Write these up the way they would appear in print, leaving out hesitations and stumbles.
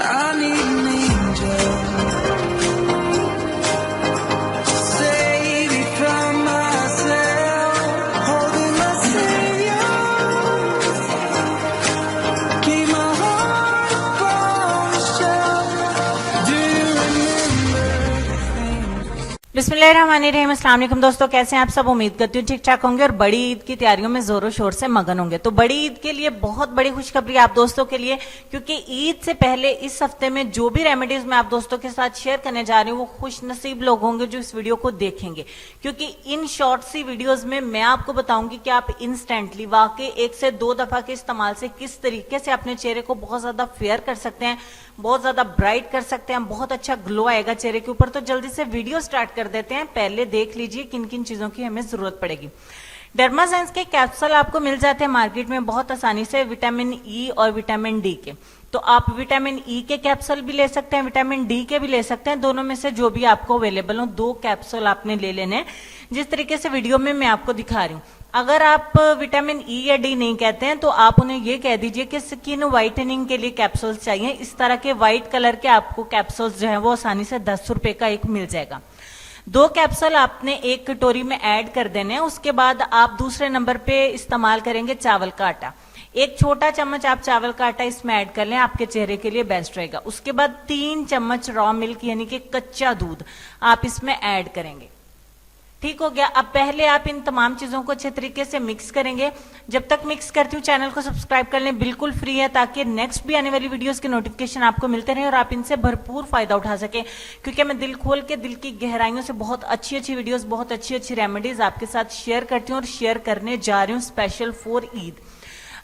I need an angel to save me from myself, holding my savior, keep my heart upon the shelf. Do you remember? बिस्मिल्लाहिर्रहमानिर्रहीम। अस्सलाम वालेकुम दोस्तों, कैसे हैं आप सब। उम्मीद करती हूँ ठीक ठाक होंगे और बड़ी ईद की तैयारियों में जोरों शोर से मगन होंगे। तो बड़ी ईद के लिए बहुत बड़ी खुशखबरी आप दोस्तों के लिए, क्योंकि ईद से पहले इस हफ्ते में जो भी रेमेडीज मैं आप दोस्तों के साथ शेयर करने जा रही हूँ वो खुश नसीब लोग होंगे जो इस वीडियो को देखेंगे, क्योंकि इन शॉर्ट सी वीडियोज में मैं आपको बताऊंगी कि आप इंस्टेंटली वाकई 1 से 2 दफा के इस्तेमाल से किस तरीके से अपने चेहरे को बहुत ज्यादा फेयर कर सकते हैं, बहुत ज्यादा ब्राइट कर सकते हैं, बहुत अच्छा ग्लो आएगा चेहरे के ऊपर। तो जल्दी से वीडियो स्टार्ट कर देते हैं। पहले देख लीजिए किन किन चीजों की हमें जरूरत पड़ेगी। डर्मासेंस के कैप्सूल आपको मिल जाते हैं मार्केट में बहुत आसानी से, विटामिन ई और विटामिन डी के। तो आप विटामिन ई के कैप्सूल भी ले सकते हैं, विटामिन डी के भी ले सकते हैं, दोनों में से जो भी आपको अवेलेबल हो 2 कैप्सूल आपने ले लेने हैं, जिस तरीके से वीडियो में मैं आपको दिखा रही हूँ। अगर आप विटामिन ई या डी नहीं कहते हैं तो आप उन्हें ये कह दीजिए कि स्किन व्हाइटनिंग के लिए कैप्सूल्स चाहिए। इस तरह के व्हाइट कलर के आपको कैप्सूल्स जो है वो आसानी से 10 रुपए का एक मिल जाएगा। 2 कैप्सूल आपने एक कटोरी में ऐड कर देने हैं। उसके बाद आप दूसरे नंबर पे इस्तेमाल करेंगे चावल का आटा। 1 छोटा चम्मच आप चावल का आटा इसमें ऐड कर लें, आपके चेहरे के लिए बेस्ट रहेगा। उसके बाद 3 चम्मच रॉ मिल्क यानी कि कच्चा दूध आप इसमें ऐड करेंगे। ठीक हो गया। अब पहले आप इन तमाम चीजों को अच्छे तरीके से मिक्स करेंगे। जब तक मिक्स करती हूँ चैनल को सब्सक्राइब कर लें, बिल्कुल फ्री है, ताकि नेक्स्ट भी आने वाली वीडियोस के नोटिफिकेशन आपको मिलते रहे और आप इनसे भरपूर फायदा उठा सके, क्योंकि मैं दिल खोल के दिल की गहराइयों से बहुत अच्छी अच्छी वीडियोस, बहुत अच्छी अच्छी रेमेडीज आपके साथ शेयर करती हूँ और शेयर करने जा रही हूँ स्पेशल फॉर ईद।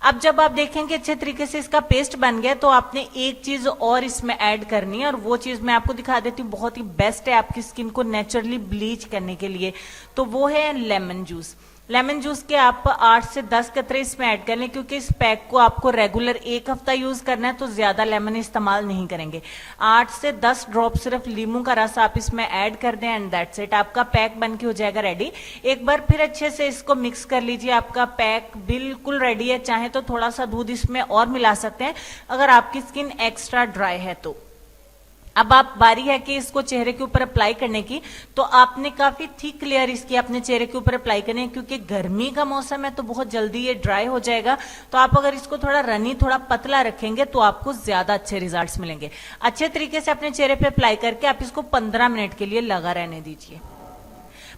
अब जब आप देखेंगे अच्छे तरीके से इसका पेस्ट बन गया, तो आपने एक चीज और इसमें ऐड करनी है, और वो चीज मैं आपको दिखा देती हूँ, बहुत ही बेस्ट है आपकी स्किन को नेचुरली ब्लीच करने के लिए। तो वो है लेमन जूस। लेमन जूस के आप 8 से 10 कतरे इसमें ऐड कर लें, क्योंकि इस पैक को आपको रेगुलर 1 हफ्ता यूज करना है, तो ज्यादा लेमन इस्तेमाल नहीं करेंगे। 8 से 10 ड्रॉप सिर्फ लीमू का रस आप इसमें ऐड कर दें एंड दैट्स इट। आपका पैक बन के हो जाएगा रेडी। एक बार फिर अच्छे से इसको मिक्स कर लीजिए, आपका पैक बिल्कुल रेडी है। चाहे तो थोड़ा सा दूध इसमें और मिला सकते हैं अगर आपकी स्किन एक्स्ट्रा ड्राई है तो। अब आप बारी है कि इसको चेहरे के ऊपर अप्लाई करने की, तो आपने काफी थिक लेयर इसकी अपने चेहरे के ऊपर अप्लाई करनी है, क्योंकि गर्मी का मौसम है तो बहुत जल्दी ये ड्राई हो जाएगा। तो आप अगर इसको थोड़ा रनी, थोड़ा पतला रखेंगे तो आपको ज्यादा अच्छे रिजल्ट्स मिलेंगे। अच्छे तरीके से अपने चेहरे पे अप्लाई करके आप इसको 15 मिनट के लिए लगा रहने दीजिए।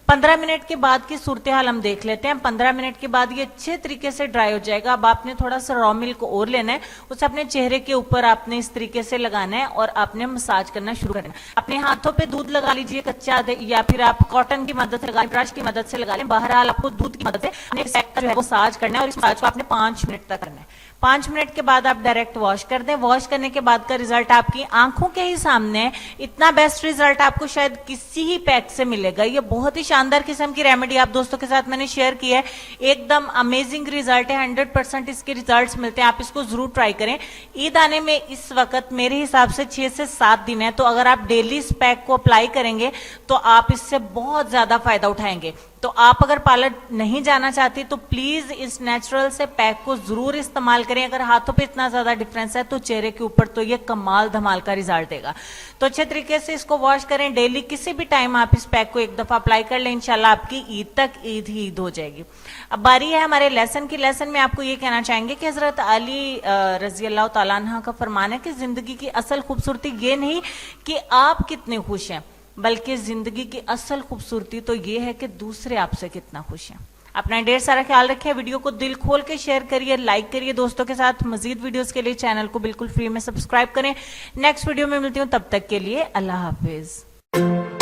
15 मिनट के बाद की सूरत हाल हम देख लेते हैं। 15 मिनट के बाद ये अच्छे तरीके से ड्राई हो जाएगा। अब आपने थोड़ा सा रॉ मिल्क और लेना है, उसे अपने चेहरे के ऊपर आपने इस तरीके से लगाना है और आपने मसाज करना शुरू करना है। अपने हाथों पे दूध लगा लीजिए कच्चा, या फिर आप कॉटन की मदद से लगा लें, ब्रश की मदद से लगा लें। बहरहाल आपको दूध की मदद से जो है वो मसाज करना है, और इस मसाज को आपने 5 मिनट तक करना है। 5 मिनट के बाद आप डायरेक्ट वॉश कर दें। वॉश करने के बाद का रिजल्ट आपकी आंखों के ही सामने है। इतना बेस्ट रिजल्ट आपको शायद किसी ही पैक से मिलेगा। ये बहुत ही शानदार किस्म की रेमेडी आप दोस्तों के साथ मैंने शेयर की है। एकदम अमेजिंग रिजल्ट है, 100% इसके रिजल्ट्स मिलते हैं। आप इसको जरूर ट्राई करें। ईद आने में इस वक्त मेरे हिसाब से 6 से 7 दिन है, तो अगर आप डेली इस पैक को अप्लाई करेंगे तो आप इससे बहुत ज्यादा फायदा उठाएंगे। तो आप अगर पार्लर नहीं जाना चाहती तो प्लीज इस नेचुरल से पैक को जरूर इस्तेमाल करें। अगर हाथों पे इतना ज्यादा डिफरेंस है तो चेहरे के ऊपर तो ये कमाल धमाल का रिजल्ट देगा। तो अच्छे तरीके से इसको वॉश करें डेली, किसी भी टाइम आप इस पैक को 1 दफा अप्लाई कर लें, इंशाल्लाह आपकी ईद तक ईद ही ईद हो जाएगी। अब बारी है हमारे लेसन की। लेसन में आपको ये कहना चाहेंगे कि हजरत अली रजी अल्लाह तआला अन्हा का फरमान है कि जिंदगी की असल खूबसूरती ये नहीं कि आप कितने खुश हैं, बल्कि जिंदगी की असल खूबसूरती तो ये है कि दूसरे आपसे कितना खुश हैं। अपना ढेर सारा ख्याल रखिए। वीडियो को दिल खोल के शेयर करिए, लाइक करिए दोस्तों के साथ। मजीद वीडियोस के लिए चैनल को बिल्कुल फ्री में सब्सक्राइब करें। नेक्स्ट वीडियो में मिलती हूँ, तब तक के लिए अल्लाह हाफिज।